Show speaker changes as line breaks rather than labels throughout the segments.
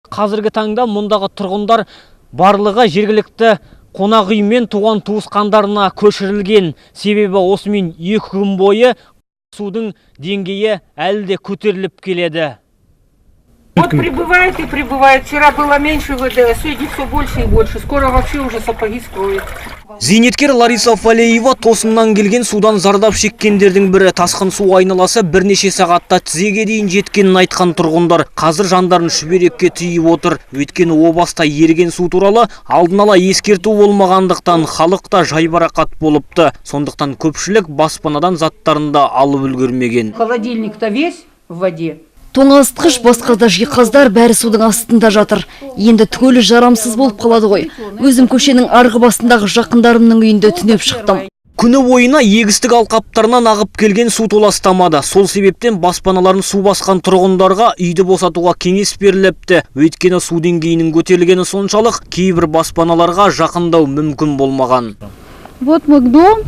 Қазіргі таңда мұндағы тұрғындар барлығы жергілікті қонақ үй мен туған туысқандарына көшірілген. Себебі осымен 2 күн бойы судың деңгейі әлі де көтеріліп келеді.
Вот прибывает и прибывает. Вчера было меньше ВД, сегодня все больше и больше. Скоро вообще уже сапоги скроют.
Зейнеткер Лариса Фалеева тосыннан келген судан зардап шеккендердің бірі. Тасқын су айналасы бірнеше сағатта тізеге дейін жеткенін айтқан тұрғындар қазір жандарын шүберекке түйіп отыр. Өйткені о баста еріген су туралы алдын ала ескерту болмағандықтан халық та жайбарақат болыпты. Сондықтан көпшілік баспанадан заттарын да алып үлгермеген.
Холодильник-то весь в воде.
Тоңазытқыш, басқа да жиһаздар бәрі судың астында жатыр. Енді түгелі жарамсыз болып қалады ғой. Өзім көшенің арғы басындағы жақындарымның үйінде түнеп шықтым.
Күні бойына егістік алқаптарынан ағып келген су толастамады. Сол себептен баспаналарын су басқан тұрғындарға үйді босатуға кеңес беріліпті. Өйткені су деңгейінің көтерілгені соншалық кейбір баспаналарға жақындау мүмкін болмаған.
Вот мой дом.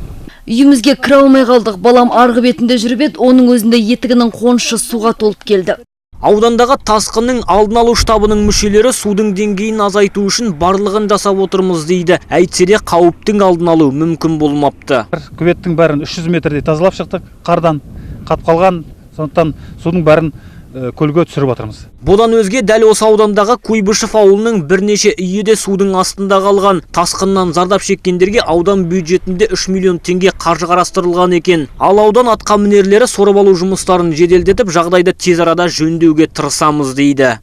Үйімізге кіре алмай қалдық. Балам арғы бетінде жүріп еді, оның өзінде етігінің қонышы суға толып келді.
Аудандағы тасқынның алдын алу штабының мүшелері судың деңгейін азайту үшін барлығын жасап отырмыз дейді. Әйтсе де қауіптің алдын алу мүмкін болмапты.
Күветтің бәрін 300 метрдей тазалап шықтық, қардан қатып қалған, сондықтан судың бәрін көлге түсіріп отырмыз.
Бұдан өзге дәл осы аудандағы Куйбышев ауылының бірнеше үйі де судың астында қалған. Тасқыннан зардап шеккендерге аудан бюджетінде 3 миллион теңге қаржы қарастырылған екен. Ал аудан атқамінерлері сорып алу жұмыстарын жеделдетіп, жағдайды тез арада жөндеуге тырысамыз дейді.